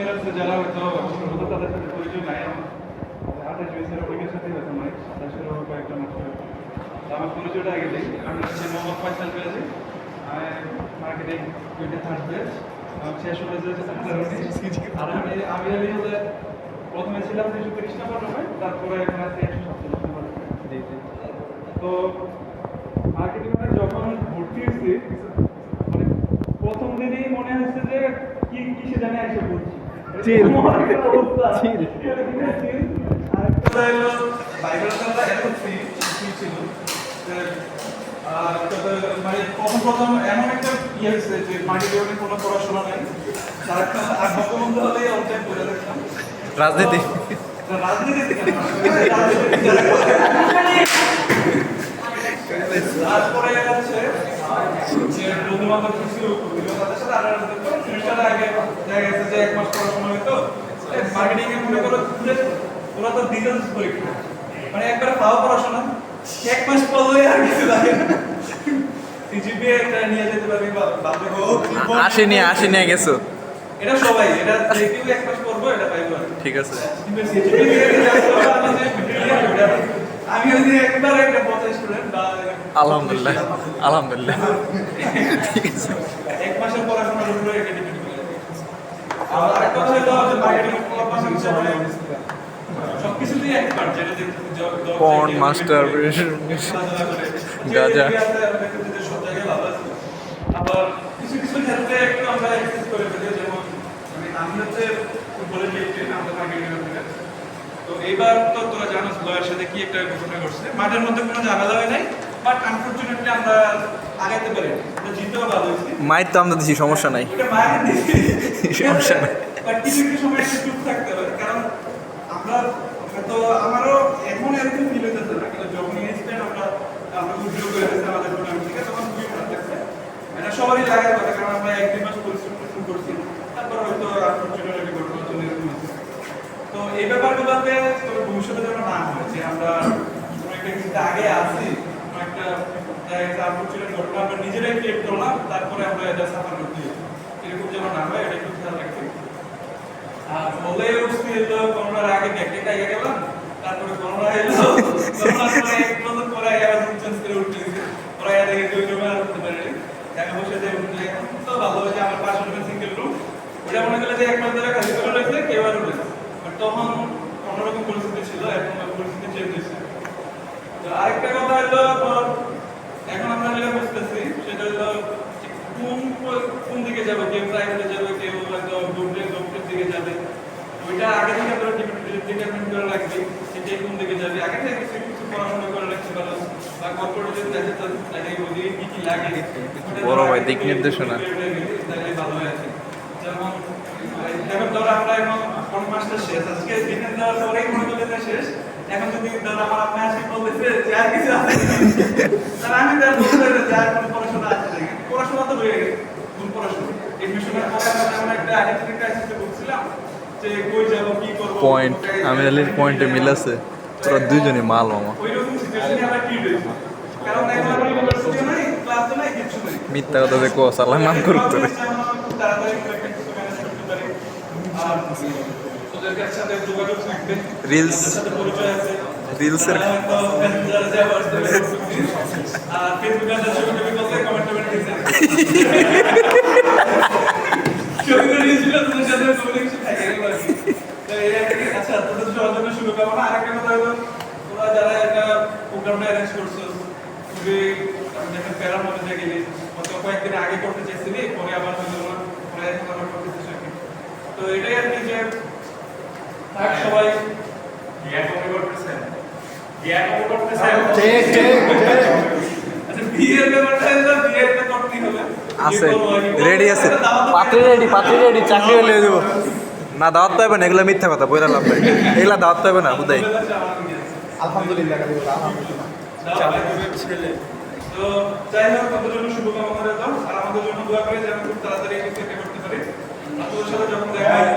Junior আছে যারা হয়তো তাদের সাথে পরিচয় নাই, 28-20 অনেকের সাথে হয়তো নয়, 27-এরও কয়েকজন আছে। আমার পরিচয়টা আগে দিই। আমি হচ্ছে মোহাম্মদ ফয়সাল পেয়েছি, আমি মার্কেটিং 23rd ব্যাচ, শেষ হয়েছে আর আমি হলে প্রথমে ছিলাম 330 নম্বর রুমে, তারপরে এখন আছে 147 নম্বর। তো মার্কেটিংয়ে যখন ভর্তি হয়েছি মানে প্রথম দিনই মনে হচ্ছে যে কিসে জানি এসে পড়ছি। মানে প্রথম এমন একটা ইয়ে হয়েছে যে মার্কেটিং কোনো পড়াশোনা নেই, তার একটা বঙ্গবন্ধু হলেই অনলাইন করে দেখলাম রাজনীতি তারপরে হচ্ছে বন্ধু বান্ধব কিছু তাদের সাথে আগে দেখা গেছে যে 1 মাস পড়াশোনা হইতো মার্কেটিং এ মনে করো ওরা তো ডিটেলস পরীক্ষা মানে একবারে পাওয়া পড়াশোনা 1 মাস পড়লে আর কিছু লাগে না। সিজিপিএ একটা নিয়ে যেতে পারবি বা আসি নিয়ে গেছো এটা সবাই এটা যে কেউ 1 মাস পড়বো এটা পাইবো। ঠিক আছে আমি ওই যে একবার একটা 50 স্টুডেন্ট বা আলহামদুলিল্লাহ ঠিক আছে 1 মাসের পড়াশোনার উপরে এটা ডিপেন্ড করে। আর আরেকটা হলো যে মার্কেটিং পড়াশোনা হিসেবে সবকিছুতেই এক্সপার্ট, যেটা পর্ন মাস্টার গাজা সব জায়গায় ভালো আছে। আবার কিছু ক্ষেত্রে একটু আমরা এক্সেস করে ফেলি, যেমন আমি হচ্ছে ফুটবলের ক্যাপ্টেন আমাদের মার্কেটিং থেকে। তো এইবার তো তোরা জানো লয়ের সাথে কি একটা ঘটনা ঘটছে, মাঠের মধ্যে কোনো ঝামেলা হয় নাই, বাট আনফরচুনেটলি আমরা আগাইতে পারি না, জিততেও ভালো হয়েছে। মাইর তো আমরা দিছি, সমস্যা নাই, এটা মায়ের দিছি সমস্যা নাই, বাট কিছু সময় একটু চুপ থাকতে হবে, কারণ আমরা তো আমারও এখন এরকম ফিল হইতেছে না, কিন্তু যখন ইনস্ট্যান্ট আমরা ভিডিও করে দিয়েছি আমাদের টুর্নামেন্ট থেকে, তখন খুবই খারাপ লাগছে। এটা সবারই লাগার কথা, কারণ আমরা 1-2 মাস পরিশ্রম করছি, তারপর হয়তো আনফরচুনেটলি ঘটনার জন্য এরকম হয়েছে। তো এই ব্যাপারগুলোতে তোর ভবিষ্যতে যেন না হয় যে আমরা কোনো একটা কিছুতে আগে আসি, কোনো একটা আনফরচুনেট ঘটনা আমরা নিজেরাই ক্রিয়েট করলাম, তারপরে আমরা এটা সাফার করতে এরকম যেন না হয়, এটা একটু খেয়াল রাখতে। আর বলে উঠছি এলো করোনার আগে ব্যাগে টাইগে গেলাম, তারপরে করোনা এলো, করোনার পরে 1 বছর পরে আবার চেঞ্জ করে উঠতে গেছে, ওরা এর আগে দুই রুমে আর উঠতে পারে টাকা পয়সা দিয়ে উঠলে তো ভালো হয়েছে। আমার পাশে রুমে সিঙ্গেল রুম, ওটা মনে করলে যে 1 মাস ধরে খালি করে রয়েছে, কেউ আর উঠেছে, তখন অন্যরকম পরিস্থিতি ছিল, এখন পরিস্থিতি চেঞ্জ হয়েছে। তো আরেকটা কথা হলো এখন আমরা যেটা বুঝতেছি সেটা হলো কোন দিকে যাবো, কেউ প্রাইভেটে যাবে, কেউ হয়তো গভর্নমেন্টের দিকে যাবে, ওইটা আগে থেকে আমরা ডিটারমিন করে রাখছি যে কোন দিকে যাবে, আগে থেকে কিছু পড়াশোনা করে রাখতে পারো বা কর্পোরেটের কাছে তাহলে ওদিকে কি কি লাগে বড় ভাই দিক নির্দেশনা তাহলে ভালো হয়ে আছে। যেমন এখন ধরো আমরা এখন কোন মাসটা শেষ, আজকে দিনের দেওয়ার পরেই মনে করলে শেষ, এখন যদি ধরো আমার আপনি আজকে বলতেছে যে আর কিছু আছে তাহলে আমি তার বলতে পারি যে আর কোনো পড়াশোনা আছে নাকি, পড়াশোনা তো হয়ে গেছে, কোন পড়াশোনা এডমিশনের পরে আমরা একটা আইডেন্টিটি ক্রাইসিসে ভুগছিলাম যে কই যাব কি করব, পয়েন্ট আমি আলির পয়েন্টে মিল আছে, তোরা দুইজনই মাল মামা, ওইরকম সিচুয়েশনে আবার কি হইছে, কারণ এখন আমরা ইউনিভার্সিটি নাই, ক্লাস তো নাই, কিছু নাই, মিথ্যা কথা দেখো সালাম নাম করুক তোরে তাড়াতাড়ি করে কিছু ম্যানেজ করতে পারি। আর ওদের সাথে যোগাযোগ থাকবে, রিলস সাথে পরিচয় আছে, রিলসের আর ফেসবুকে আছে ছবি টবি করতে কমেন্ট দিয়েছে ছবি করে দিয়েছিল, তোদের সাথে কমিউনিকেশন থাকে এগুলো আর কি। তো এই আচ্ছা তোদের সবার জন্য শুভকামনা। আরেকটা কথা হলো তোরা যারা একটা প্রোগ্রামটা অ্যারেঞ্জ করছো খুবই যেটা প্যারার মধ্যে থেকে গেলি, অত কয়েকদিন আগে করতে চেয়েছিলি, পরে আবার হইলো না, পরে এখন আবার করতে চেয়েছি। তো এটাই আর কি যে থাক সবাই বিয়ে কবে করতেছেন, বিয়ে কবে করতেছেন, ঠিক ঠিক আচ্ছা বিয়ের ব্যাপারটা হলো বিয়েটা করতেই হবে, আছে রেডি আছে, পাত্রী রেডি চাকরি হলে দেবো না, দাওয়াত তো হবে না, এগুলো মিথ্যা কথা বইলা লাভ নাই, এগুলা দাওয়াত তো হবে না বুঝাই। আলহামদুলিল্লাহ তো যাই হোক তোমাদের জন্য শুভকামনা রইল, আর আমাদের জন্য দোয়া করে যে আমি খুব তাড়াতাড়ি কিছু একটা করতে পারি। আপনাদের সাথে যখন দেখা হয়